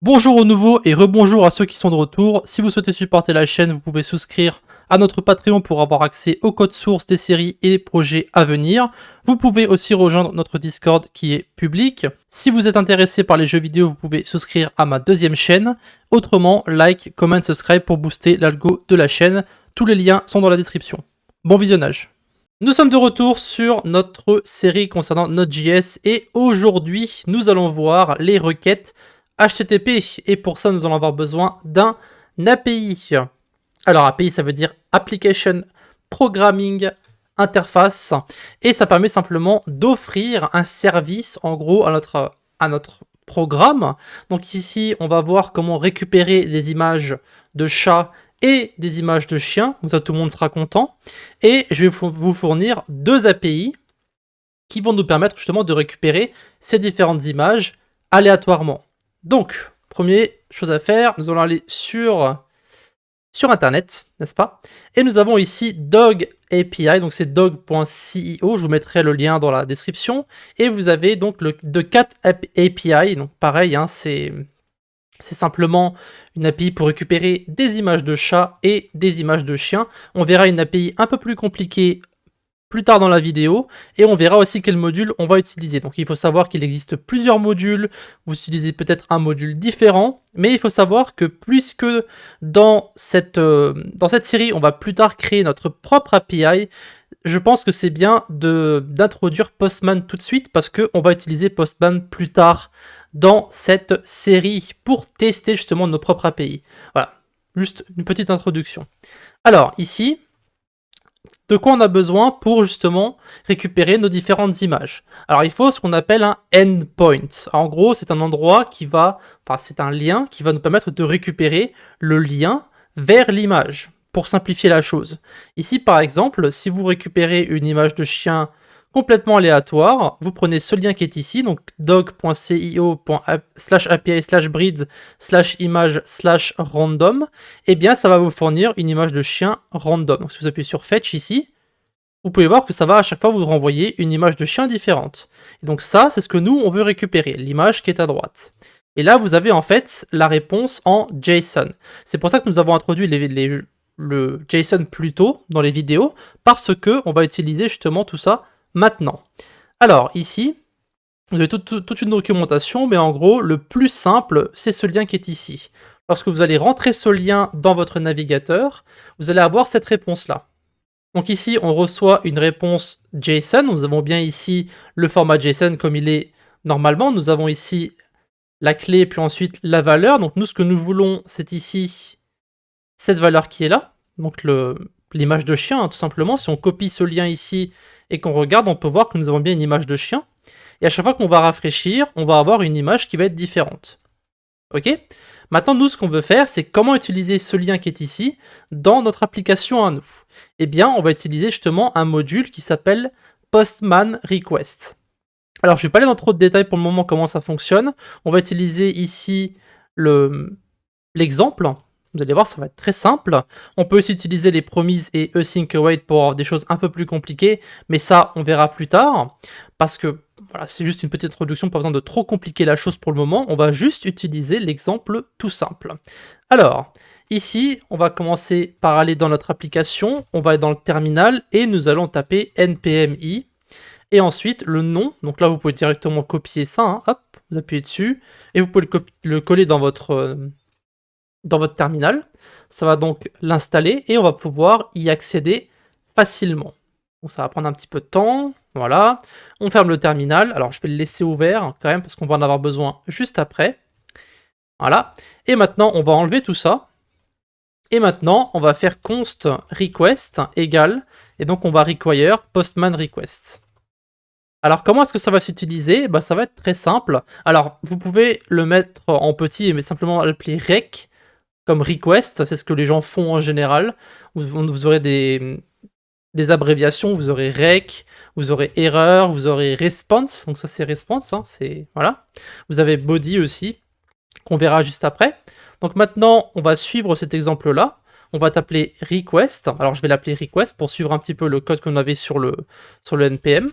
Bonjour aux nouveaux et rebonjour à ceux qui sont de retour. Si vous souhaitez supporter la chaîne, vous pouvez souscrire à notre Patreon pour avoir accès au code source des séries et des projets à venir. Vous pouvez aussi rejoindre notre Discord qui est public. Si vous êtes intéressé par les jeux vidéo, vous pouvez souscrire à ma deuxième chaîne. Autrement, like, comment, subscribe pour booster l'algo de la chaîne. Tous les liens sont dans la description. Bon visionnage. Nous sommes de retour sur notre série concernant Node.js et aujourd'hui, nous allons voir les requêtes HTTP, et pour ça nous allons avoir besoin d'un API. Alors API ça veut dire Application Programming Interface, et ça permet simplement d'offrir un service en gros à notre programme. Donc ici on va voir comment récupérer des images de chats et des images de chiens, comme ça tout le monde sera content, et je vais vous fournir deux API qui vont nous permettre justement de récupérer ces différentes images aléatoirement. Donc, première chose à faire, nous allons aller sur Internet, n'est-ce pas? Et nous avons ici Dog API, donc c'est dog.cio, je vous mettrai le lien dans la description. Et vous avez donc le The Cat API, donc pareil, hein, c'est simplement une API pour récupérer des images de chats et des images de chiens. On verra une API un peu plus compliquée plus tard dans la vidéo, et on verra aussi quel module on va utiliser. Donc il faut savoir qu'il existe plusieurs modules, vous utilisez peut-être un module différent, mais il faut savoir que puisque dans cette série, on va plus tard créer notre propre API, je pense que c'est bien d'introduire Postman tout de suite, parce qu'on va utiliser Postman plus tard dans cette série pour tester justement nos propres API. Voilà, juste une petite introduction. Alors ici, de quoi on a besoin pour justement récupérer nos différentes images. Alors il faut ce qu'on appelle un endpoint. En gros, c'est un endroit c'est un lien qui va nous permettre de récupérer le lien vers l'image, pour simplifier la chose. Ici par exemple, si vous récupérez une image de chien complètement aléatoire, vous prenez ce lien qui est ici, donc dog.cio/api/breeds/image/random, et bien ça va vous fournir une image de chien random. Donc si vous appuyez sur fetch ici, vous pouvez voir que ça va à chaque fois vous renvoyer une image de chien différente. Et donc ça, c'est ce que nous, on veut récupérer, l'image qui est à droite. Et là, vous avez en fait la réponse en JSON. C'est pour ça que nous avons introduit le JSON plus tôt dans les vidéos, parce que on va utiliser justement tout ça maintenant. Alors ici, vous avez toute une documentation, mais en gros, le plus simple, c'est ce lien qui est ici. Lorsque vous allez rentrer ce lien dans votre navigateur, vous allez avoir cette réponse-là. Donc ici, on reçoit une réponse JSON. Nous avons bien ici le format JSON comme il est normalement. Nous avons ici la clé, puis ensuite la valeur. Donc nous, ce que nous voulons, c'est ici cette valeur qui est là. Donc l'image de chien, hein, tout simplement. Si on copie ce lien ici et qu'on regarde, on peut voir que nous avons bien une image de chien. Et à chaque fois qu'on va rafraîchir, on va avoir une image qui va être différente. Ok ? Maintenant, nous, ce qu'on veut faire, c'est comment utiliser ce lien qui est ici dans notre application à nous. Eh bien, on va utiliser justement un module qui s'appelle Postman Request. Alors, je ne vais pas aller dans trop de détails pour le moment comment ça fonctionne. On va utiliser ici l'exemple. Vous allez voir, ça va être très simple. On peut aussi utiliser les promises et async await pour avoir des choses un peu plus compliquées, mais ça, on verra plus tard, parce que voilà, c'est juste une petite introduction, pas besoin de trop compliquer la chose pour le moment. On va juste utiliser l'exemple tout simple. Alors, ici, on va commencer par aller dans notre application, on va aller dans le terminal, et nous allons taper npm-i, et ensuite le nom. Donc là, vous pouvez directement copier ça, hein, hop, vous appuyez dessus, et vous pouvez le coller dans votre terminal. Ça va donc l'installer et on va pouvoir y accéder facilement. Donc ça va prendre un petit peu de temps. Voilà. On ferme le terminal. Alors je vais le laisser ouvert quand même parce qu'on va en avoir besoin juste après. Voilà. Et maintenant on va enlever tout ça. Et maintenant on va faire const request égale. Et donc on va require postman request. Alors comment est-ce que ça va s'utiliser? Ça va être très simple. Alors vous pouvez le mettre en petit mais simplement l'appeler rec comme request, c'est ce que les gens font en général. Vous aurez des abréviations, vous aurez rec, vous aurez erreur, vous aurez response, donc ça c'est response, hein, voilà. Vous avez body aussi, qu'on verra juste après. Donc maintenant, on va suivre cet exemple-là. On va t'appeler request. Alors je vais l'appeler request pour suivre un petit peu le code qu'on avait sur le npm.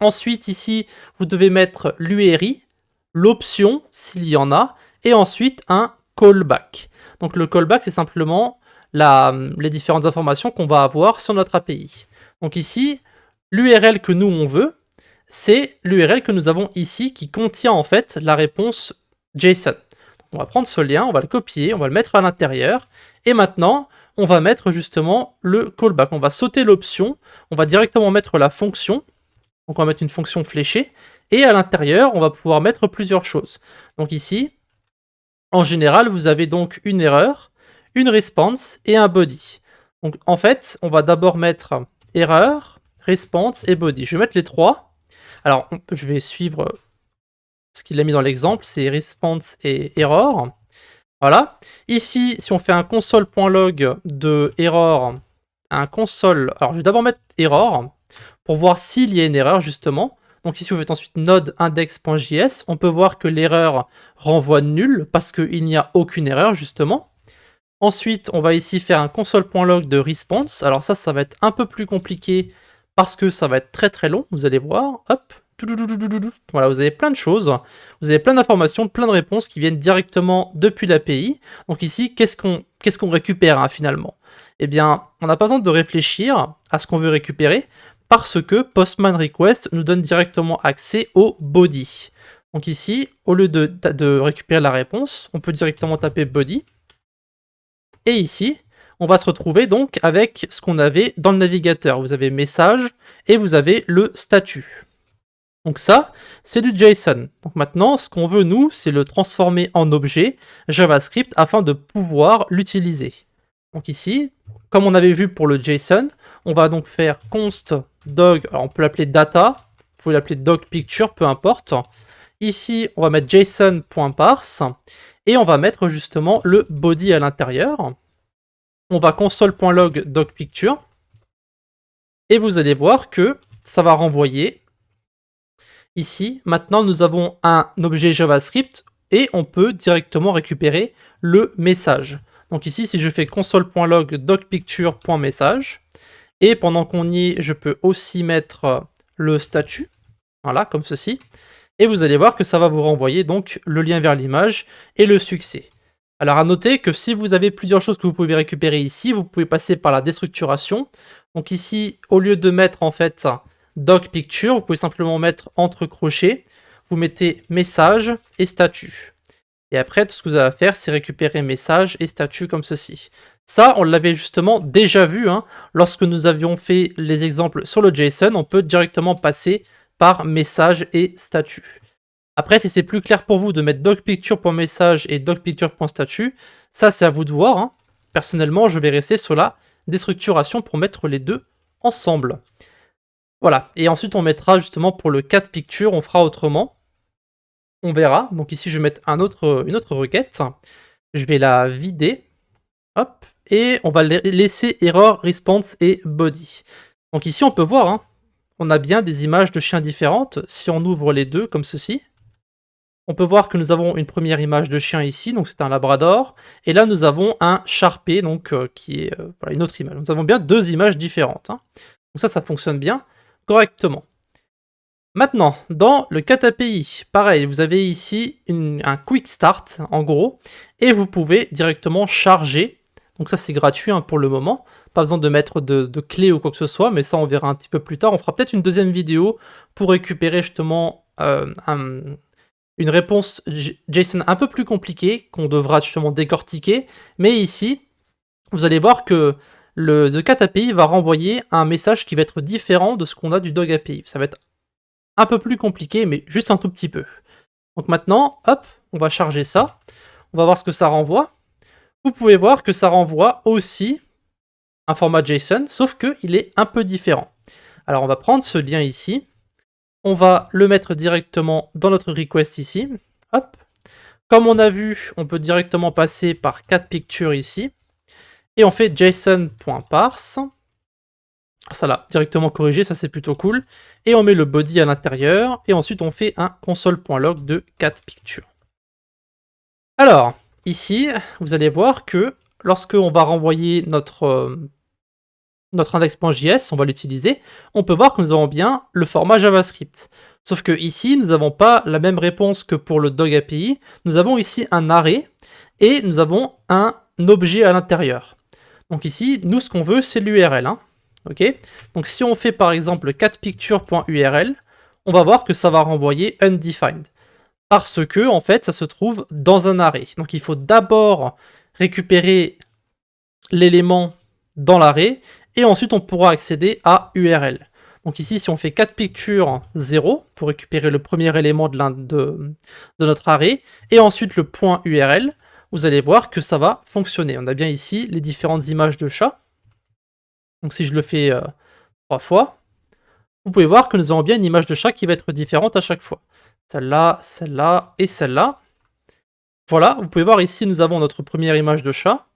Ensuite, ici, vous devez mettre l'URI, l'option, s'il y en a, et ensuite un callback. Donc le callback, c'est simplement les différentes informations qu'on va avoir sur notre API. Donc ici, l'URL que nous on veut, c'est l'URL que nous avons ici qui contient en fait la réponse JSON. On va prendre ce lien, on va le copier, on va le mettre à l'intérieur, et maintenant, on va mettre justement le callback. On va sauter l'option, on va directement mettre la fonction, donc on va mettre une fonction fléchée, et à l'intérieur, on va pouvoir mettre plusieurs choses. Donc ici, en général, vous avez donc une erreur, une response et un body. Donc en fait, on va d'abord mettre erreur, response et body. Je vais mettre les trois. Alors, je vais suivre ce qu'il a mis dans l'exemple, c'est response et error. Voilà. Ici, si on fait un console.log de error, un console... Alors, je vais d'abord mettre error pour voir s'il y a une erreur, justement. Donc ici, vous faites ensuite node index.js. On peut voir que l'erreur renvoie nul parce qu'il n'y a aucune erreur, justement. Ensuite, on va ici faire un console.log de response. Alors ça va être un peu plus compliqué parce que ça va être très très long. Vous allez voir. Hop. Voilà, vous avez plein de choses. Vous avez plein d'informations, plein de réponses qui viennent directement depuis l'API. Donc ici, qu'est-ce qu'on récupère hein, finalement? Eh bien, on n'a pas besoin de réfléchir à ce qu'on veut récupérer parce que Postman Request nous donne directement accès au body. Donc ici, au lieu de récupérer la réponse, on peut directement taper body. Et ici, on va se retrouver donc avec ce qu'on avait dans le navigateur. Vous avez message et vous avez le statut. Donc ça, c'est du JSON. Donc maintenant, ce qu'on veut, nous, c'est le transformer en objet JavaScript afin de pouvoir l'utiliser. Donc ici, comme on avait vu pour le JSON, on va donc faire const dog, alors on peut l'appeler data, vous pouvez l'appeler dog picture, peu importe. Ici, on va mettre json.parse et on va mettre justement le body à l'intérieur. On va console.log dog picture et vous allez voir que ça va renvoyer. Ici, maintenant, nous avons un objet JavaScript et on peut directement récupérer le message. Donc ici, si je fais console.log docpicture.message, et pendant qu'on y est, je peux aussi mettre le statut, voilà, comme ceci, et vous allez voir que ça va vous renvoyer donc le lien vers l'image et le succès. Alors à noter que si vous avez plusieurs choses que vous pouvez récupérer ici, vous pouvez passer par la déstructuration. Donc ici, au lieu de mettre en fait doc picture, vous pouvez simplement mettre entre crochets, vous mettez message et statut. Et après, tout ce que vous avez à faire, c'est récupérer message et statut comme ceci. Ça, on l'avait justement déjà vu, hein, lorsque nous avions fait les exemples sur le JSON, on peut directement passer par message et statut. Après, si c'est plus clair pour vous de mettre docpicture.message et docpicture.statut, ça c'est à vous de voir. Hein. Personnellement, je vais rester sur la déstructuration pour mettre les deux ensemble. Voilà, et ensuite on mettra justement pour le cat picture, on fera autrement. On verra. Donc ici, je vais mettre une autre requête. Je vais la vider. Hop. Et on va laisser error, response et body. Donc ici, on peut voir, hein, on a bien des images de chiens différentes. Si on ouvre les deux comme ceci, on peut voir que nous avons une première image de chien ici, donc c'est un labrador. Et là, nous avons un Sharpei, donc qui est voilà, une autre image. Nous avons bien deux images différentes. Hein. Donc ça fonctionne bien correctement. Maintenant, dans le cat API, pareil, vous avez ici un quick start, en gros, et vous pouvez directement charger. Donc ça, c'est gratuit hein, pour le moment. Pas besoin de mettre de clé ou quoi que ce soit, mais ça, on verra un petit peu plus tard. On fera peut-être une deuxième vidéo pour récupérer justement une réponse JSON un peu plus compliquée, qu'on devra justement décortiquer. Mais ici, vous allez voir que le cat API va renvoyer un message qui va être différent de ce qu'on a du dog API. Ça va être un peu plus compliqué, mais juste un tout petit peu. Donc maintenant, hop, on va charger ça. On va voir ce que ça renvoie. Vous pouvez voir que ça renvoie aussi un format JSON, sauf qu'il est un peu différent. Alors on va prendre ce lien ici. On va le mettre directement dans notre request ici. Hop. Comme on a vu, on peut directement passer par cat picture ici. Et on fait json.parse. Ça l'a directement corrigé, ça c'est plutôt cool. Et on met le body à l'intérieur, et ensuite on fait un console.log de cat picture. Alors, ici, vous allez voir que lorsque on va renvoyer notre index.js, on va l'utiliser, on peut voir que nous avons bien le format JavaScript. Sauf que ici, nous n'avons pas la même réponse que pour le Dog API. Nous avons ici un array et nous avons un objet à l'intérieur. Donc ici, nous, ce qu'on veut, c'est l'URL. Hein. Okay, donc si on fait par exemple catpicture.url, on va voir que ça va renvoyer undefined. Parce que, en fait, ça se trouve dans un array. Donc il faut d'abord récupérer l'élément dans l'array, et ensuite on pourra accéder à URL. Donc ici, si on fait catpicture 0, pour récupérer le premier élément de notre array, et ensuite le point URL, vous allez voir que ça va fonctionner. On a bien ici les différentes images de chat. Donc si je le fais 3 fois, vous pouvez voir que nous avons bien une image de chat qui va être différente à chaque fois. Celle-là, celle-là et celle-là. Voilà, vous pouvez voir ici, nous avons notre première image de chat.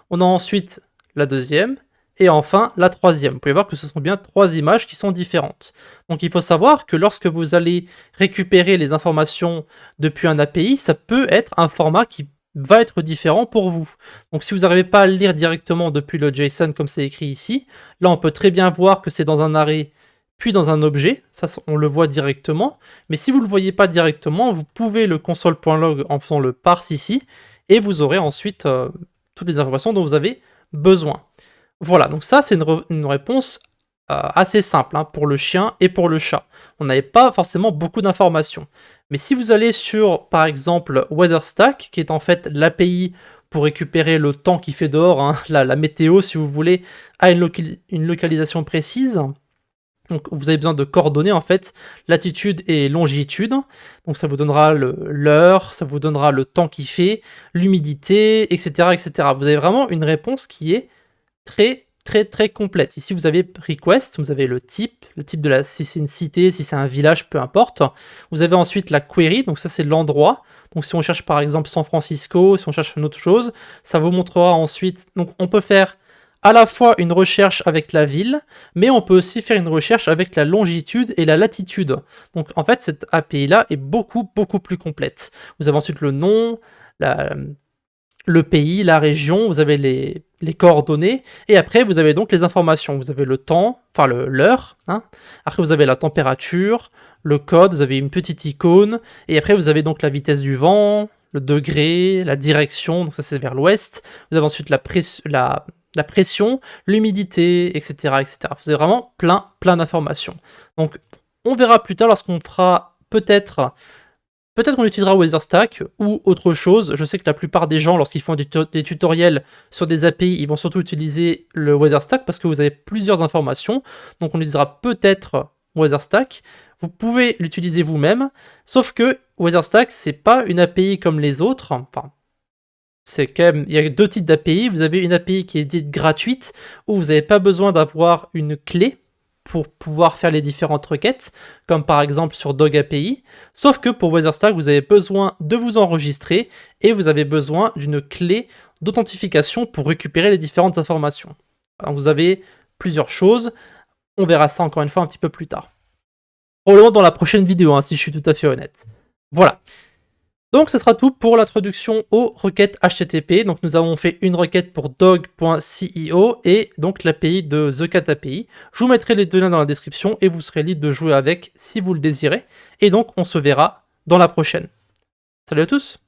On a ensuite la deuxième, et enfin la troisième. Vous pouvez voir que ce sont bien 3 images qui sont différentes. Donc il faut savoir que lorsque vous allez récupérer les informations depuis un API, ça peut être un format qui va être différent pour vous. Donc si vous n'arrivez pas à le lire directement depuis le JSON comme c'est écrit ici, là on peut très bien voir que c'est dans un array puis dans un objet, ça on le voit directement, mais si vous ne le voyez pas directement, vous pouvez le console.log en faisant le parse ici, et vous aurez ensuite toutes les informations dont vous avez besoin. Voilà, donc ça c'est une réponse assez simple hein, pour le chien et pour le chat. On n'avait pas forcément beaucoup d'informations. Mais si vous allez sur, par exemple, WeatherStack, qui est en fait l'API pour récupérer le temps qu'il fait dehors, hein, la météo si vous voulez, à une localisation précise. Donc vous avez besoin de coordonnées en fait, latitude et longitude. Donc ça vous donnera l'heure, ça vous donnera le temps qu'il fait, l'humidité, etc., etc. Vous avez vraiment une réponse qui est très complète. Ici vous avez request, vous avez le type de si c'est une cité, si c'est un village, peu importe. Vous avez ensuite la query, donc ça c'est l'endroit. Donc si on cherche par exemple San Francisco, si on cherche une autre chose, ça vous montrera ensuite. Donc on peut faire à la fois une recherche avec la ville, mais on peut aussi faire une recherche avec la longitude et la latitude. Donc en fait, cette API-là est beaucoup plus complète. Vous avez ensuite le nom, le pays, la région, vous avez les coordonnées, et après vous avez donc les informations. Vous avez le temps, enfin l'heure, hein. Après vous avez la température, le code, vous avez une petite icône, et après vous avez donc la vitesse du vent, le degré, la direction, donc ça c'est vers l'ouest. Vous avez ensuite la pression, l'humidité, etc., etc. Vous avez vraiment plein d'informations. Donc, on verra plus tard lorsqu'on fera peut-être qu'on utilisera WeatherStack ou autre chose. Je sais que la plupart des gens, lorsqu'ils font des tutoriels sur des API, ils vont surtout utiliser le WeatherStack parce que vous avez plusieurs informations. Donc, on utilisera peut-être WeatherStack. Vous pouvez l'utiliser vous-même, sauf que WeatherStack, c'est pas une API comme les autres. Enfin, c'est quand même, il y a 2 types d'API. Vous avez une API qui est dite gratuite, où vous n'avez pas besoin d'avoir une clé pour pouvoir faire les différentes requêtes, comme par exemple sur Dog API. Sauf que pour WeatherStack, vous avez besoin de vous enregistrer et vous avez besoin d'une clé d'authentification pour récupérer les différentes informations. Alors vous avez plusieurs choses. On verra ça encore une fois un petit peu plus tard. Probablement dans la prochaine vidéo, hein, si je suis tout à fait honnête. Voilà. Donc ce sera tout pour l'introduction aux requêtes HTTP. Donc nous avons fait une requête pour dog.ceo et donc l'API de TheCatAPI. Je vous mettrai les 2 liens dans la description et vous serez libre de jouer avec si vous le désirez. Et donc on se verra dans la prochaine. Salut à tous!